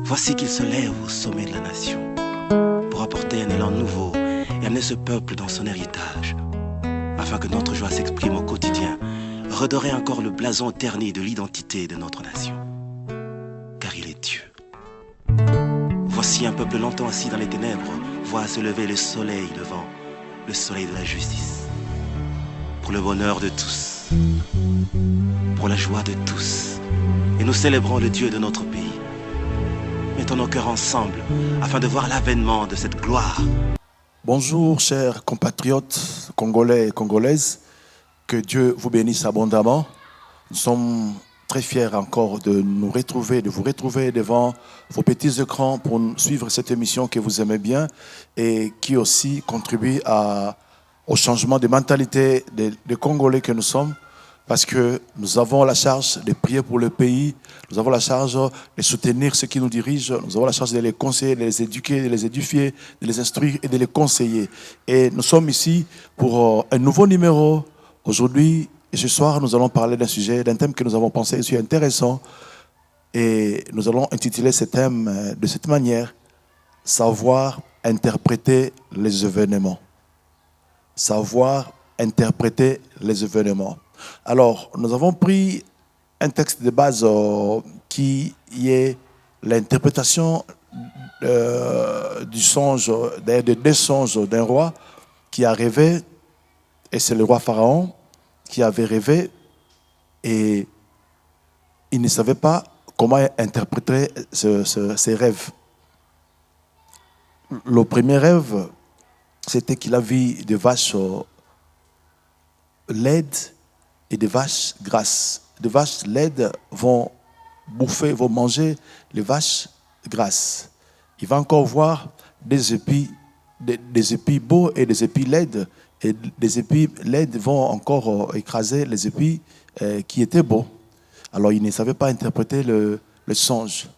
Voici qu'il se lève au sommet de la nation pour apporter un élan nouveau et amener ce peuple dans son héritage, afin que notre joie s'exprime au quotidien, redorer encore le blason terni de l'identité de notre nation. Car il est Dieu. Voici un peuple longtemps assis dans les ténèbres voit se lever le soleil levant, le soleil de la justice. Pour le bonheur de tous, pour la joie de tous. Et nous célébrons le Dieu de notre pays. Mettons nos cœurs ensemble afin de voir l'avènement de cette gloire. Bonjour chers compatriotes congolais et congolaises, que Dieu vous bénisse abondamment. Nous sommes très fiers encore de nous retrouver, de vous retrouver devant vos petits écrans pour suivre cette émission que vous aimez bien et qui aussi contribue au changement de mentalité des Congolais que nous sommes. Parce que nous avons la charge de prier pour le pays, nous avons la charge de soutenir ceux qui nous dirigent, nous avons la charge de les conseiller, de les éduquer, de les édifier, de les instruire et de les conseiller. Et nous sommes ici pour un nouveau numéro. Aujourd'hui et ce soir, nous allons parler d'un sujet, d'un thème que nous avons pensé être intéressant. Et nous allons intituler ce thème de cette manière: savoir interpréter les événements. Savoir interpréter les événements. Alors, nous avons pris un texte de base qui est l'interprétation du songe, des deux songes d'un roi qui a rêvé, et c'est le roi Pharaon qui avait rêvé, et il ne savait pas comment interpréter ses rêves. Le premier rêve, c'était qu'il a vu des vaches laides et des vaches grasses. Les vaches laides vont bouffer, vont manger les vaches grasses. Il va encore voir des épis beaux et des épis laides. Et les épis laides vont encore écraser les épis qui étaient beaux. Alors il ne savait pas interpréter le songe.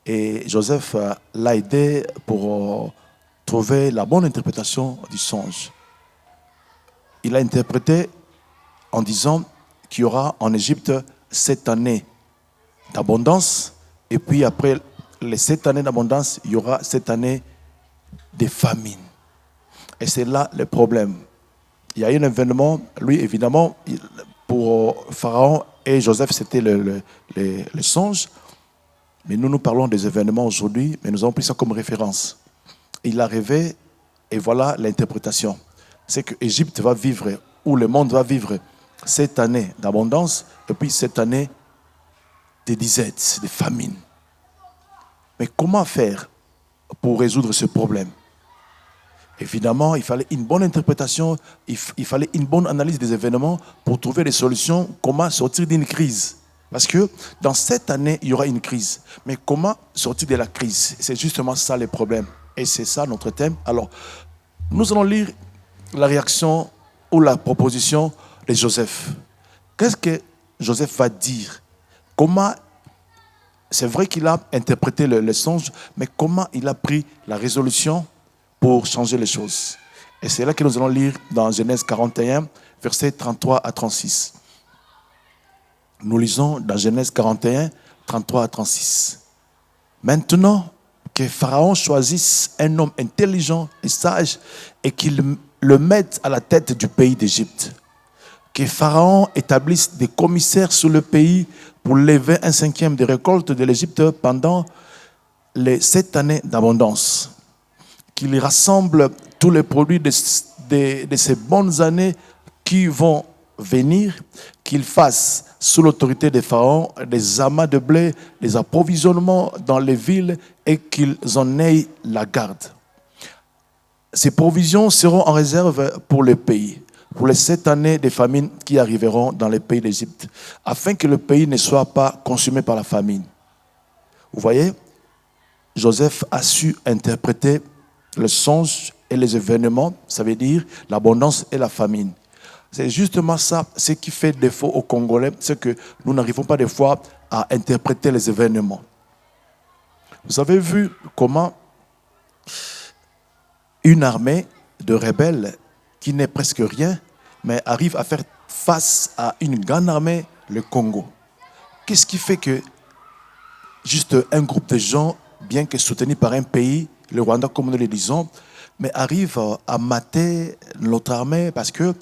Et Joseph l'a aidé pour trouver la bonne interprétation du songe. Il a interprété en disant qu'il y aura en Égypte 7 années d'abondance, et puis après les 7 années d'abondance, il y aura 7 années de famine. Et c'est là le problème. Il y a un événement, lui évidemment, pour Pharaon et Joseph, c'était le songe, mais nous parlons des événements aujourd'hui, mais nous avons pris ça comme référence. Il a rêvé, et voilà l'interprétation. C'est que l'Égypte va vivre, ou le monde va vivre, 7 années d'abondance et puis 7 années de disette, de famine. Mais comment faire pour résoudre ce problème? Évidemment, il fallait une bonne interprétation, il fallait une bonne analyse des événements pour trouver des solutions, comment sortir d'une crise. Parce que dans 7 années, il y aura une crise. Mais comment sortir de la crise? C'est justement ça le problème. Et c'est ça notre thème. Alors, nous allons lire la réaction ou la proposition de Joseph. Qu'est-ce que Joseph va dire? Comment, c'est vrai qu'il a interprété le songe, mais comment il a pris la résolution pour changer les choses? Et c'est là que nous allons lire dans Genèse 41, versets 33 à 36. Nous lisons dans Genèse 41, 33 à 36. Maintenant que Pharaon choisisse un homme intelligent et sage et qu'il le mette à la tête du pays d'Égypte. Que Pharaon établisse des commissaires sur le pays pour lever 1/5 des récoltes de l'Égypte pendant les 7 années d'abondance. Qu'il rassemble tous les produits de ces bonnes années qui vont venir. Qu'il fasse sous l'autorité de Pharaon des amas de blé, des approvisionnements dans les villes et qu'ils en aient la garde. Ces provisions seront en réserve pour le pays, pour les 7 années de famine qui arriveront dans les pays d'Égypte, afin que le pays ne soit pas consumé par la famine. Vous voyez, Joseph a su interpréter le songe et les événements, ça veut dire l'abondance et la famine. C'est justement ça, ce qui fait défaut aux Congolais, c'est que nous n'arrivons pas des fois à interpréter les événements. Vous avez vu comment une armée de rebelles qui n'est presque rien, mais arrive à faire face à une grande armée, le Congo. Qu'est-ce qui fait que juste un groupe de gens bien que soutenu par un pays, le Rwanda comme nous le disons, mais arrive à mater notre armée parce que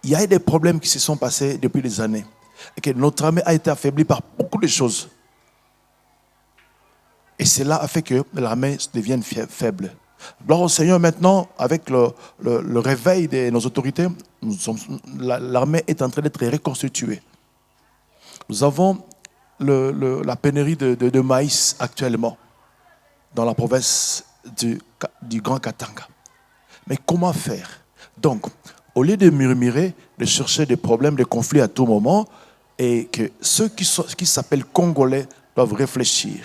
il y a eu des problèmes qui se sont passés depuis des années et que notre armée a été affaiblie par beaucoup de choses. Et cela a fait que l'armée devienne faible. Gloire au Seigneur maintenant, avec le réveil de nos autorités, l'armée est en train d'être reconstituée. Nous avons la pénurie de maïs actuellement dans la province du Grand Katanga. Mais comment faire? Donc, au lieu de murmurer, de chercher des problèmes, des conflits à tout moment, et que ceux qui s'appellent Congolais doivent réfléchir.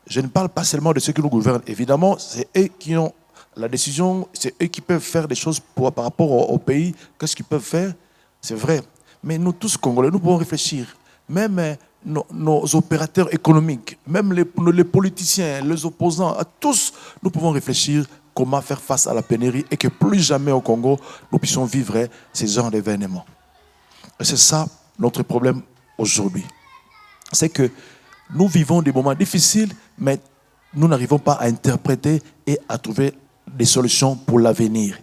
Je ne parle pas seulement de ceux qui nous gouvernent. Évidemment, c'est eux qui ont la décision, c'est eux qui peuvent faire des choses par rapport au pays. Qu'est-ce qu'ils peuvent faire? C'est vrai. Mais nous tous, Congolais, nous pouvons réfléchir. Même nos opérateurs économiques, même les politiciens, les opposants, à tous, nous pouvons réfléchir comment faire face à la pénurie et que plus jamais au Congo, nous puissions vivre ces genres d'événements. Et c'est ça notre problème aujourd'hui. C'est que nous vivons des moments difficiles, mais nous n'arrivons pas à interpréter et à trouver des solutions pour l'avenir.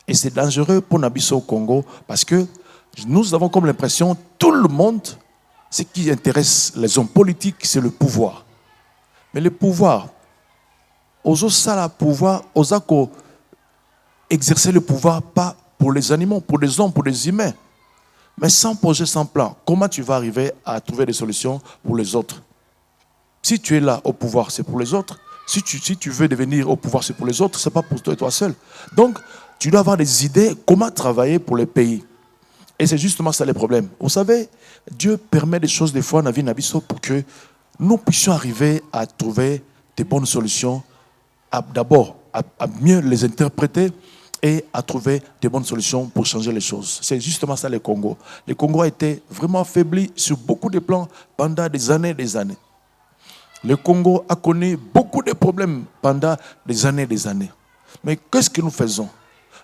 Et c'est dangereux pour Nabiso au Congo parce que nous avons comme l'impression, tout le monde, ce qui intéresse les hommes politiques, c'est le pouvoir. Mais le pouvoir, aux autres pouvoir, aux exercer le pouvoir, pas pour les animaux, pour les hommes, pour les humains. Mais sans projet, sans plan, comment tu vas arriver à trouver des solutions pour les autres? Si tu es là au pouvoir, c'est pour les autres. Si tu veux devenir au pouvoir, c'est pour les autres, ce n'est pas pour toi et toi seul. Donc, tu dois avoir des idées, comment travailler pour le pays. Et c'est justement ça le problème. Vous savez, Dieu permet des choses des fois dans la vie Nabiso pour que nous puissions arriver à trouver des bonnes solutions, d'abord à mieux les interpréter et à trouver des bonnes solutions pour changer les choses. C'est justement ça le Congo. Le Congo a été vraiment affaibli sur beaucoup de plans pendant des années et des années. Le Congo a connu beaucoup de problèmes pendant des années et des années. Mais qu'est-ce que nous faisons?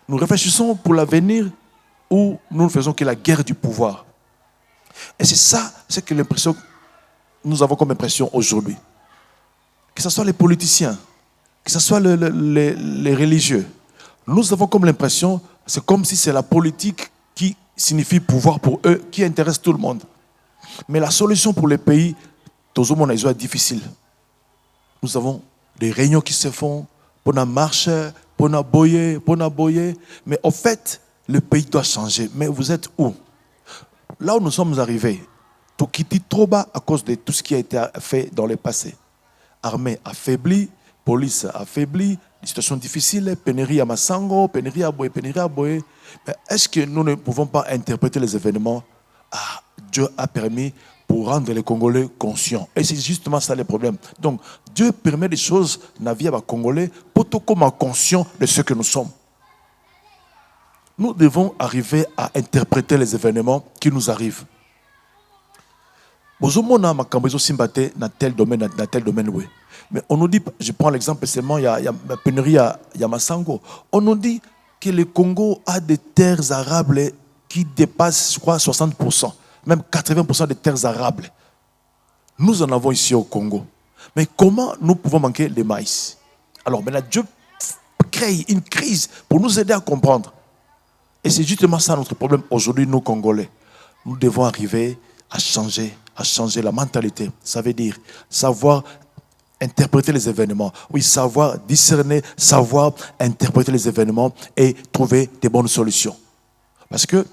Nous réfléchissons pour l'avenir ou nous ne faisons que la guerre du pouvoir? Et c'est ça, c'est que l'impression nous avons comme impression aujourd'hui. Que ce soit les politiciens, que ce soit les religieux, nous avons comme l'impression, c'est comme si c'est la politique qui signifie pouvoir pour eux, qui intéresse tout le monde. Mais la solution pour les pays, tout le monde est difficile. Nous avons des réunions qui se font pour la marche, pour la boyer. Mais au fait, le pays doit changer. Mais vous êtes où? Là où nous sommes arrivés, tout quitte trop bas à cause de tout ce qui a été fait dans le passé. Armée affaiblie, police affaiblie, situation difficile, pénurie à Massango, pénurie à Boye. Mais est-ce que nous ne pouvons pas interpréter les événements? Dieu a permis pour rendre les Congolais conscients. Et c'est justement ça le problème. Donc, Dieu permet des choses dans la vie des Congolais pour tout comme conscients de ce que nous sommes. Nous devons arriver à interpréter les événements qui nous arrivent. Dans tel domaine, oui. Mais on nous dit, je prends l'exemple seulement, il y a la pénurie à Massango. On nous dit que le Congo a des terres arables qui dépassent, je crois, 60%, même 80% des terres arables. Nous en avons ici au Congo. Mais comment nous pouvons manquer de maïs? Alors maintenant, Dieu crée une crise pour nous aider à comprendre. Et c'est justement ça notre problème aujourd'hui, nous Congolais. Nous devons arriver à changer la mentalité. Ça veut dire savoir interpréter les événements. Oui, savoir discerner, savoir interpréter les événements et trouver des bonnes solutions. Parce que,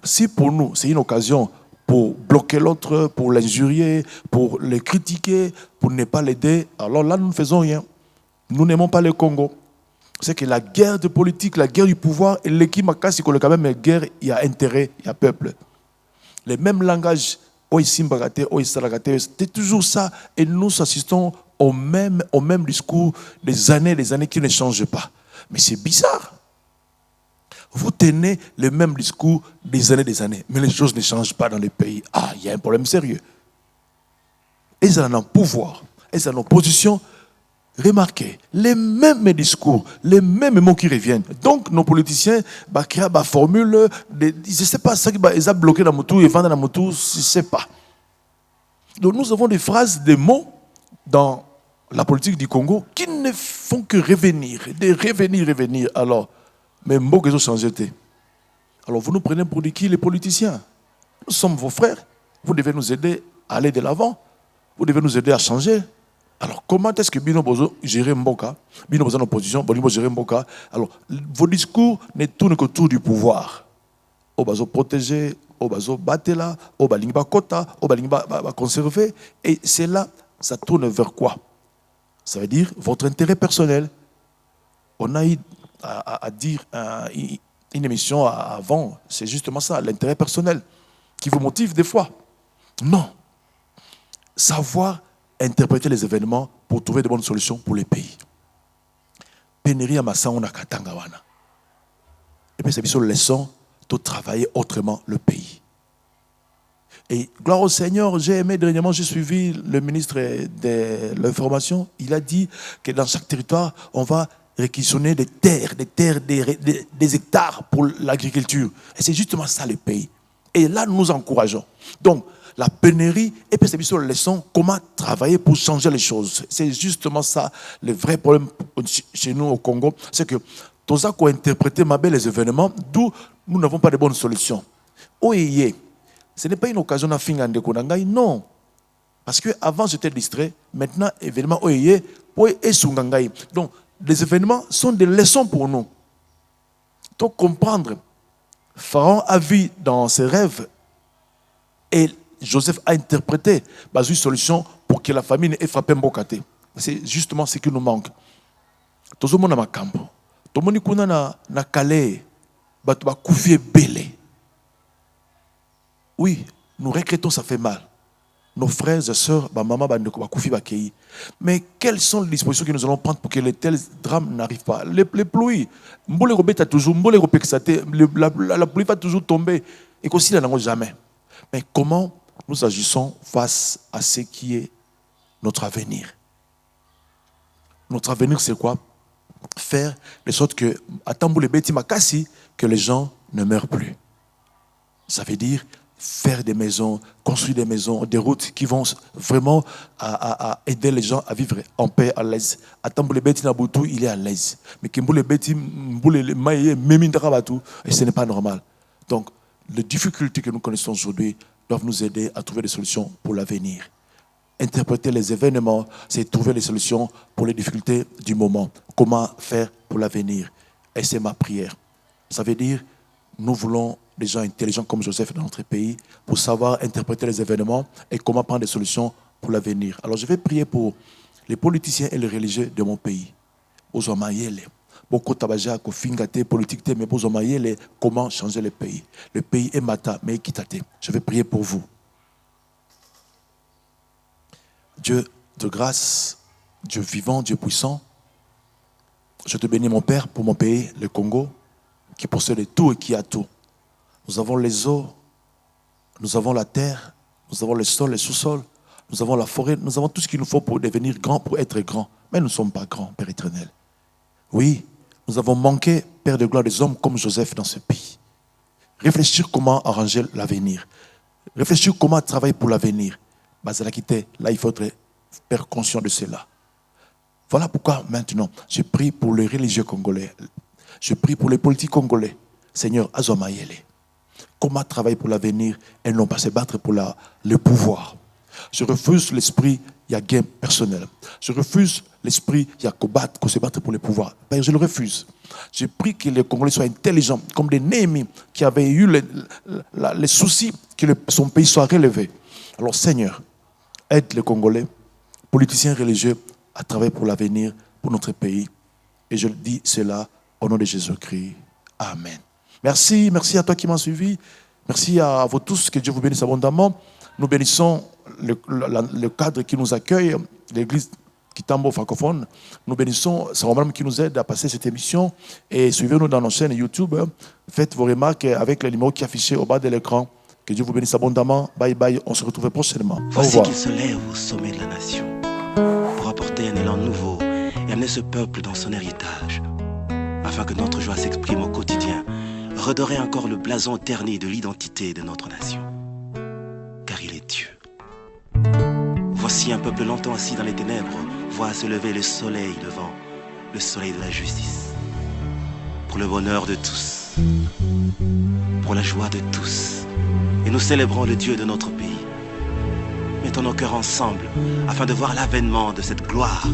si pour nous, c'est une occasion pour bloquer l'autre, pour l'injurier, pour le critiquer, pour ne pas l'aider, alors là, nous ne faisons rien. Nous n'aimons pas le Congo. C'est que la guerre de politique, la guerre du pouvoir, et l'équipe Makasi, quand même, guerre, il y a intérêt, il y a peuple. Les mêmes langages, c'est toujours ça. Et nous assistons au même discours des années qui ne changent pas. Mais c'est bizarre. Vous tenez le même discours des années, mais les choses ne changent pas dans les pays. Il y a un problème sérieux. Ils en ont pouvoir, ils en ont position. Remarquez, les mêmes discours, les mêmes mots qui reviennent. Donc, nos politiciens créent des formules, je ne sais pas, ça qu'ils ont bloqué dans Moutou et vendent dans Moutou, je ne sais pas. Donc nous avons des phrases, des mots dans la politique du Congo qui ne font que revenir, revenir. Alors, mais mots qu'ils ont changé. Alors vous nous prenez pour qui les politiciens? Nous sommes vos frères. Vous devez nous aider à aller de l'avant. Vous devez nous aider à changer. Alors comment est-ce que Bino Bozo gérer Mboka? Bino Bozo en opposition, Bino gérer Mboka. Alors vos discours ne tournent qu'autour du pouvoir. Au bazo protéger, au bazo batela, au balingba kota, au balingba conserver. Et c'est là, ça tourne vers quoi? Ça veut dire votre intérêt personnel. On a eu à dire une émission avant, c'est justement ça, l'intérêt personnel qui vous motive des fois. Non. Savoir interpréter les événements pour trouver de bonnes solutions pour les pays. Pénérie à Massaona Katangawana. Et puis c'est une leçon de travailler autrement le pays. Et gloire au Seigneur, j'ai aimé dernièrement, j'ai suivi le ministre de l'Information. Il a dit que dans chaque territoire, on va réquisitionner des terres, des hectares pour l'agriculture. Et c'est justement ça le pays. Et là, nous encourageons. Donc, la pénurie, et puis c'est sur la leçon, comment travailler pour changer les choses. C'est justement ça, le vrai problème chez nous au Congo. C'est que, tout ça qu'on interprète ma belle les événements, d'où nous n'avons pas de bonnes solutions. Oyeye, ce n'est pas une occasion à finir de Konangai, non. Parce qu'avant j'étais distrait, maintenant, événement oyeye, et Sungangai. Donc, les événements sont des leçons pour nous. Donc, comprendre. Pharaon a vu dans ses rêves et Joseph a interprété une solution pour que la famine ait frappé Mbokate. C'est justement ce qui nous manque. Tout le monde a makambo. Tout le monde a calé. Batu ba koufié belé. Oui, nous regrettons, ça fait mal. Nos frères et sœurs, maman, mais quelles sont les dispositions que nous allons prendre pour que les tels drames n'arrivent pas? Les pluies, la pluie va toujours tomber et qu'aussi nous n'en jamais. Mais comment nous agissons face à ce qui est notre avenir? Notre avenir, c'est quoi? Faire de sorte que, que les gens ne meurent plus. Ça veut dire faire des maisons, construire des maisons, des routes qui vont vraiment à aider les gens à vivre en paix, à l'aise. Il est à l'aise. Mais et ce n'est pas normal. Donc, les difficultés que nous connaissons aujourd'hui doivent nous aider à trouver des solutions pour l'avenir. Interpréter les événements, c'est trouver les solutions pour les difficultés du moment. Comment faire pour l'avenir? Et c'est ma prière. Ça veut dire, nous voulons des gens intelligents comme Joseph dans notre pays pour savoir interpréter les événements et comment prendre des solutions pour l'avenir. Alors je vais prier pour les politiciens et les religieux de mon pays. Comment changer le pays? Le pays est mata, mais équitaté. Je vais prier pour vous. Dieu de grâce, Dieu vivant, Dieu puissant, je te bénis mon Père pour mon pays, le Congo, qui possède tout et qui a tout. Nous avons les eaux, nous avons la terre, nous avons le sol, le sous-sol, nous avons la forêt, nous avons tout ce qu'il nous faut pour devenir grand, pour être grand. Mais nous ne sommes pas grands, Père éternel. Oui, nous avons manqué, Père de gloire, des hommes comme Joseph dans ce pays. Réfléchir comment arranger l'avenir. Réfléchir comment travailler pour l'avenir. Là, il faut être Père conscient de cela. Voilà pourquoi maintenant, je prie pour les religieux congolais. Je prie pour les politiques congolais. Seigneur, Azomayele. Comment travailler pour l'avenir et non pas se battre pour le pouvoir. Je refuse l'esprit, il y a gain personnel. Je refuse l'esprit, il y a qu'on se battre pour le pouvoir. Ben, je le refuse. Je prie que les Congolais soient intelligents, comme des Néhémies qui avaient eu les soucis que son pays soit relevé. Alors Seigneur, aide les Congolais, politiciens religieux, à travailler pour l'avenir, pour notre pays. Et je dis cela au nom de Jésus-Christ. Amen. Merci à toi qui m'as suivi. Merci à vous tous, que Dieu vous bénisse abondamment. Nous bénissons le cadre qui nous accueille, l'église Kitambo francophone. Nous bénissons Saint-Romain qui nous aide à passer cette émission. Et suivez-nous dans nos chaînes YouTube. Faites vos remarques avec le numéro qui est affiché au bas de l'écran. Que Dieu vous bénisse abondamment. Bye bye. On se retrouve prochainement. Voici qu'il se lève au sommet de la nation pour apporter un élan nouveau et amener ce peuple dans son héritage, afin que notre joie s'exprime au quotidien, redorer encore le blason terni de l'identité de notre nation. Car il est Dieu. Aussi un peuple longtemps assis dans les ténèbres voit se lever le soleil levant, le soleil de la justice. Pour le bonheur de tous, pour la joie de tous. Et nous célébrons le Dieu de notre pays. Mettons nos cœurs ensemble afin de voir l'avènement de cette gloire